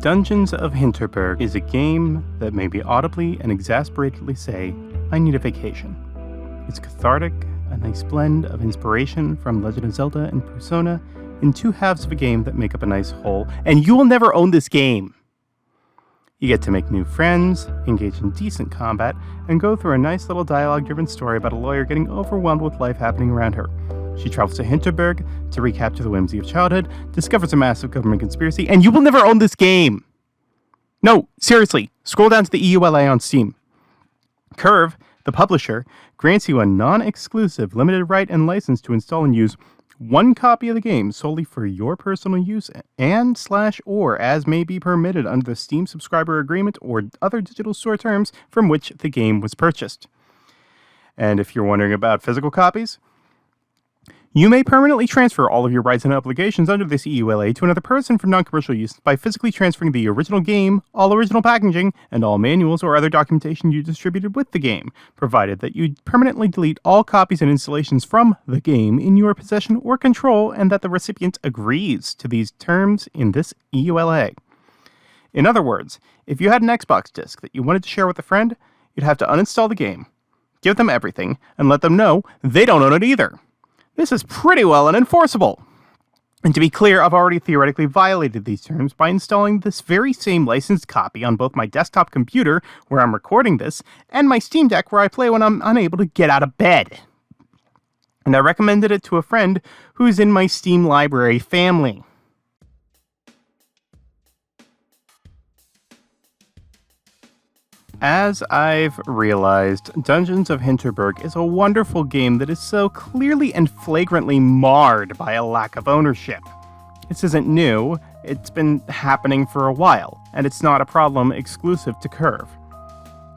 Dungeons of Hinterberg is a game that made me audibly and exasperatedly say, I need a vacation. It's cathartic, a nice blend of inspiration from Legend of Zelda and Persona in two halves of a game that make up a nice whole, and you will never own this game! You get to make new friends, engage in decent combat, and go through a nice little dialogue-driven story about a lawyer getting overwhelmed with life happening around her. She travels to Hinterberg to recapture the whimsy of childhood, discovers a massive government conspiracy, and you will never own this game! No, seriously, scroll down to the EULA on Steam. Curve, the publisher, grants you a non-exclusive limited right and license to install and use one copy of the game solely for your personal use and/or as may be permitted under the Steam subscriber agreement or other digital store terms from which the game was purchased. And if you're wondering about physical copies, you may permanently transfer all of your rights and obligations under this EULA to another person for non-commercial use by physically transferring the original game, all original packaging, and all manuals or other documentation you distributed with the game, provided that you permanently delete all copies and installations from the game in your possession or control and that the recipient agrees to these terms in this EULA. In other words, if you had an Xbox disc that you wanted to share with a friend, you'd have to uninstall the game, give them everything, and let them know they don't own it either. This is pretty well unenforceable. And to be clear, I've already theoretically violated these terms by installing this very same licensed copy on both my desktop computer, where I'm recording this, and my Steam Deck, where I play when I'm unable to get out of bed. And I recommended it to a friend who's in my Steam library family. As I've realized, Dungeons of Hinterberg is a wonderful game that is so clearly and flagrantly marred by a lack of ownership. This isn't new, it's been happening for a while, and it's not a problem exclusive to Curve.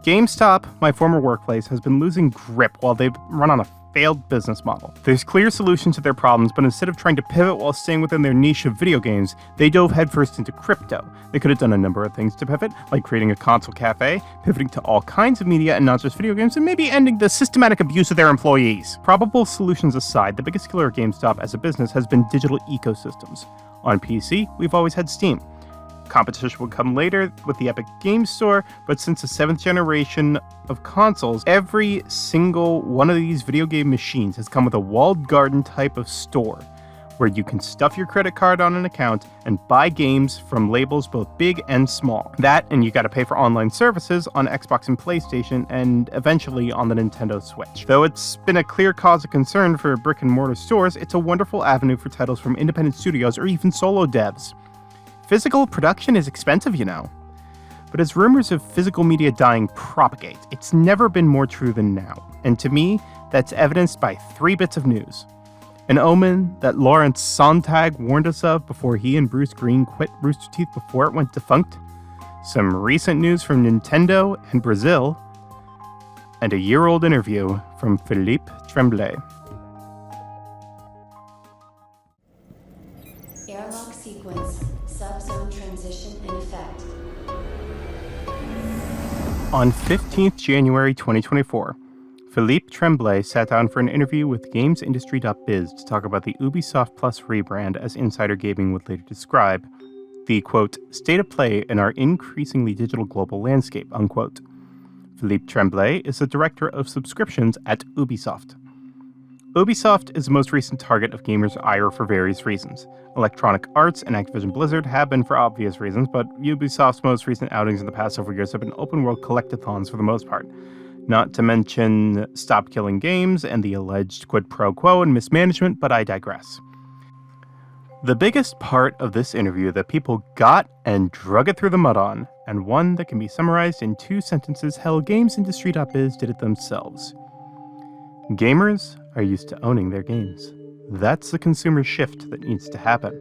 GameStop, my former workplace, has been losing grip while they've run on a failed business model. There's clear solutions to their problems, but instead of trying to pivot while staying within their niche of video games, they dove headfirst into crypto. They could have done a number of things to pivot, like creating a console cafe, pivoting to all kinds of media and not just video games, and maybe ending the systematic abuse of their employees. Probable solutions aside, the biggest killer of GameStop as a business has been digital ecosystems. On PC, we've always had Steam. Competition would come later with the Epic Games Store, but since the 7th generation of consoles, every single one of these video game machines has come with a walled garden type of store, where you can stuff your credit card on an account and buy games from labels both big and small. That, and you gotta pay for online services on Xbox and PlayStation, and eventually on the Nintendo Switch. Though it's been a clear cause of concern for brick and mortar stores, it's a wonderful avenue for titles from independent studios or even solo devs. Physical production is expensive, you know. But as rumors of physical media dying propagate, it's never been more true than now. And to me, that's evidenced by 3 bits of news. An omen that Lawrence Sonntag warned us of before he and Bruce Green quit Rooster Teeth before it went defunct. Some recent news from Nintendo and Brazil. And a year-old interview from Philippe Tremblay. Airlock sequence. Subzone transition in effect. On 15th January 2024, Philippe Tremblay sat down for an interview with GamesIndustry.biz to talk about the Ubisoft Plus rebrand, as Insider Gaming would later describe, the, quote, state of play in our increasingly digital global landscape, unquote. Philippe Tremblay is the director of subscriptions at Ubisoft. Ubisoft is the most recent target of gamers' ire for various reasons. Electronic Arts and Activision Blizzard have been for obvious reasons, but Ubisoft's most recent outings in the past several years have been open-world collectathons for the most part. Not to mention Stop Killing Games and the alleged quid pro quo and mismanagement, but I digress. The biggest part of this interview that people got and drug it through the mud on, and one that can be summarized in 2 sentences, hell, GamesIndustry.biz did it themselves. Gamers are used to owning their games. That's the consumer shift that needs to happen.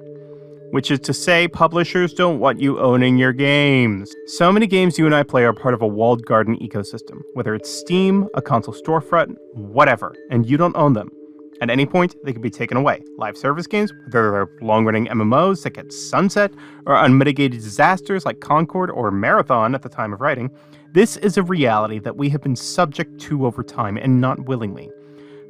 Which is to say, publishers don't want you owning your games. So many games you and I play are part of a walled garden ecosystem, whether it's Steam, a console storefront, whatever, and you don't own them. At any point, they can be taken away. Live service games, whether they're long-running MMOs that get sunset, or unmitigated disasters like Concord or Marathon at the time of writing, this is a reality that we have been subject to over time, and not willingly.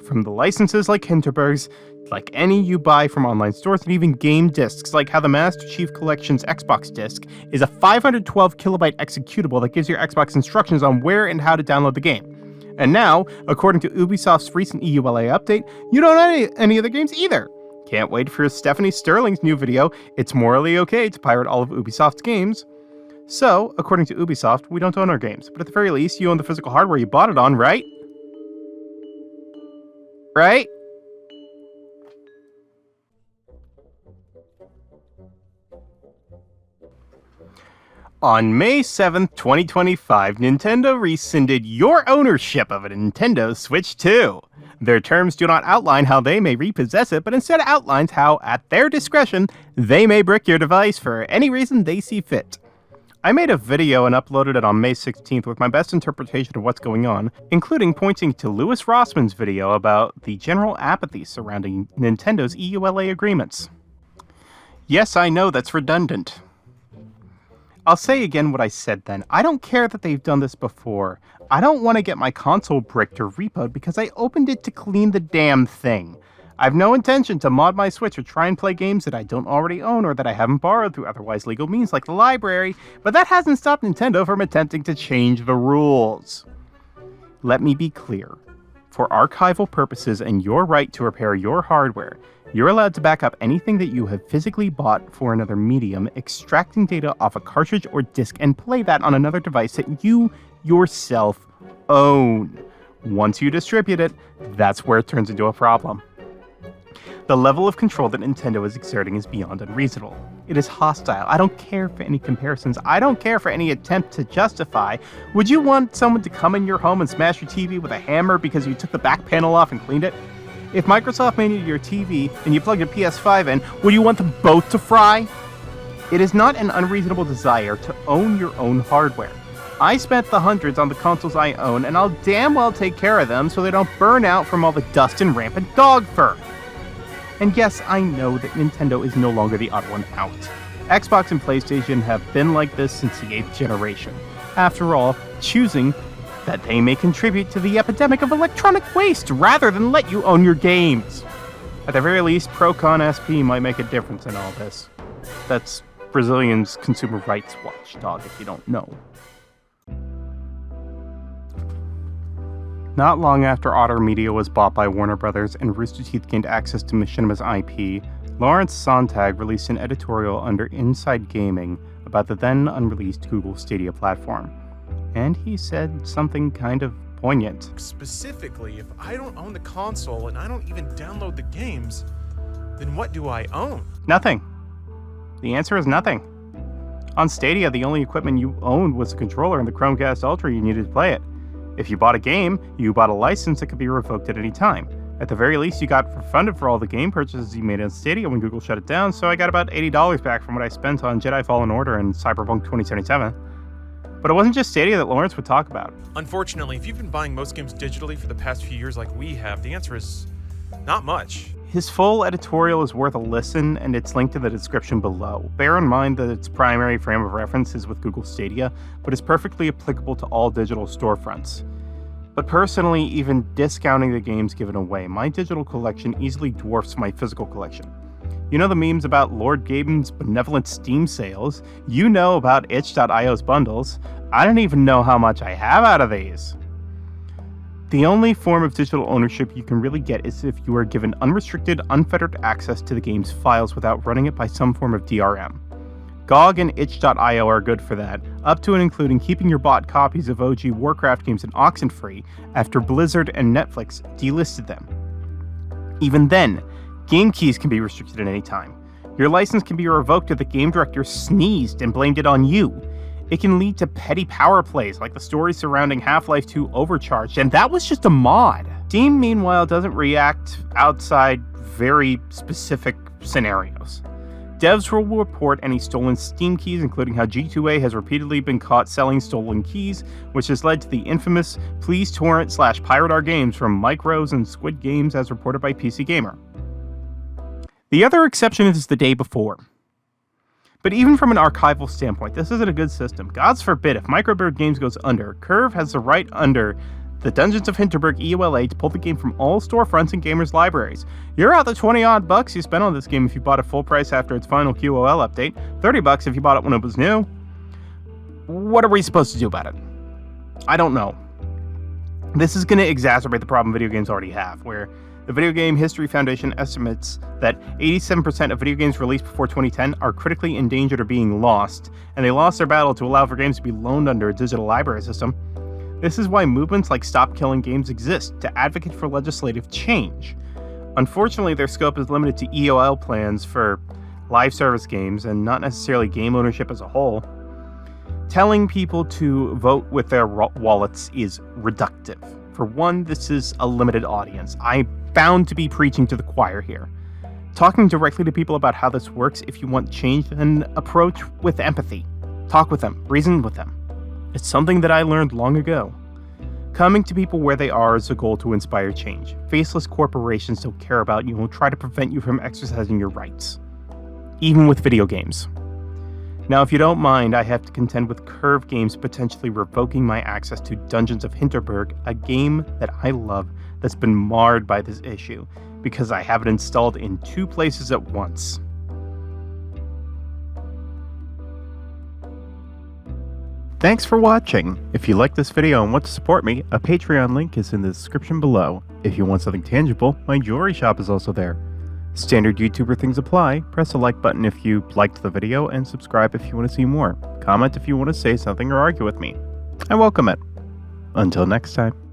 from the licenses like Hinterberg's, like any you buy from online stores, and even game discs, like how the Master Chief Collection's Xbox disc is a 512 kilobyte executable that gives your Xbox instructions on where and how to download the game. And now, according to Ubisoft's recent EULA update, you don't own any of the games either. Can't wait for Stephanie Sterling's new video, It's Morally Okay to Pirate All of Ubisoft's Games. So, according to Ubisoft, we don't own our games, but at the very least, you own the physical hardware you bought it on, right? Right? On May 7th, 2025, Nintendo rescinded your ownership of a Nintendo Switch 2. Their terms do not outline how they may repossess it, but instead outlines how, at their discretion, they may brick your device for any reason they see fit. I made a video and uploaded it on May 16th with my best interpretation of what's going on, including pointing to Louis Rossman's video about the general apathy surrounding Nintendo's EULA agreements. Yes, I know that's redundant. I'll say again what I said then. I don't care that they've done this before. I don't want to get my console bricked or repoed because I opened it to clean the damn thing. I've no intention to mod my Switch or try and play games that I don't already own or that I haven't borrowed through otherwise legal means like the library, but that hasn't stopped Nintendo from attempting to change the rules. Let me be clear. For archival purposes and your right to repair your hardware, you're allowed to back up anything that you have physically bought for another medium, extracting data off a cartridge or disc and play that on another device that you yourself own. Once you distribute it, that's where it turns into a problem. The level of control that Nintendo is exerting is beyond unreasonable. It is hostile. I don't care for any comparisons. I don't care for any attempt to justify. Would you want someone to come in your home and smash your TV with a hammer because you took the back panel off and cleaned it? If Microsoft made your TV and you plugged your PS5 in, would you want them both to fry? It is not an unreasonable desire to own your own hardware. I spent the hundreds on the consoles I own, and I'll damn well take care of them so they don't burn out from all the dust and rampant dog fur. And yes, I know that Nintendo is no longer the odd one out. Xbox and PlayStation have been like this since the 8th generation. After all, choosing that they may contribute to the epidemic of electronic waste rather than let you own your games. At the very least, Procon SP might make a difference in all this. That's Brazilian's consumer rights watchdog, if you don't know. Not long after Otter Media was bought by Warner Brothers and Rooster Teeth gained access to Machinima's IP, Lawrence Sonntag released an editorial under Inside Gaming about the then unreleased Google Stadia platform. And he said something kind of poignant. Specifically, if I don't own the console and I don't even download the games, then what do I own? Nothing. The answer is nothing. On Stadia, the only equipment you owned was the controller and the Chromecast Ultra you needed to play it. If you bought a game, you bought a license that could be revoked at any time. At the very least, you got refunded for all the game purchases you made on Stadia when Google shut it down, so I got about $80 back from what I spent on Jedi Fallen Order and Cyberpunk 2077. But it wasn't just Stadia that Lawrence would talk about. Unfortunately, if you've been buying most games digitally for the past few years like we have, the answer is not much. His full editorial is worth a listen, and it's linked in the description below. Bear in mind that its primary frame of reference is with Google Stadia, but is perfectly applicable to all digital storefronts. But personally, even discounting the games given away, my digital collection easily dwarfs my physical collection. You know the memes about Lord Gaben's benevolent Steam sales. You know about itch.io's bundles. I don't even know how much I have out of these. The only form of digital ownership you can really get is if you are given unrestricted, unfettered access to the game's files without running it by some form of DRM. GOG and itch.io are good for that, up to and including keeping your bought copies of OG Warcraft games in Oxenfree after Blizzard and Netflix delisted them. Even then, game keys can be restricted at any time. Your license can be revoked if the game director sneezed and blamed it on you. It can lead to petty power plays like the story surrounding Half-Life 2 Overcharged, and that was just a mod. Steam, meanwhile, doesn't react outside very specific scenarios. Devs will report any stolen Steam keys, including how G2A has repeatedly been caught selling stolen keys, which has led to the infamous Please Torrent/Pirate Our Games from Mike Rose and Squid Games as reported by PC Gamer. The other exception is the day before. But even from an archival standpoint, this isn't a good system. Gods forbid, if Microbird Games goes under, Curve has the right under The Dungeons of Hinterberg EULA pulled the game from all storefronts and gamers' libraries. You're out the 20-odd bucks you spent on this game if you bought it full price after its final QOL update, $30 if you bought it when it was new. What are we supposed to do about it? I don't know. This is going to exacerbate the problem video games already have, where the Video Game History Foundation estimates that 87% of video games released before 2010 are critically endangered or being lost, and they lost their battle to allow for games to be loaned under a digital library system. This is why movements like Stop Killing Games exist, to advocate for legislative change. Unfortunately, their scope is limited to EOL plans for live service games and not necessarily game ownership as a whole. Telling people to vote with their wallets is reductive. For one, this is a limited audience. I'm bound to be preaching to the choir here. Talking directly to people about how this works, if you want change, then approach with empathy. Talk with them, reason with them. It's something that I learned long ago. Coming to people where they are is a goal to inspire change. Faceless corporations don't care about you and will try to prevent you from exercising your rights. Even with video games. Now, if you don't mind, I have to contend with Curve Games potentially revoking my access to Dungeons of Hinterberg, a game that I love that's been marred by this issue, because I have it installed in 2 places at once. Thanks for watching. If you like this video and want to support me, a Patreon link is in the description below. If you want something tangible, my jewelry shop is also there. Standard YouTuber things apply. Press the like button if you liked the video, and subscribe if you want to see more. Comment if you want to say something or argue with me. I welcome it. Until next time.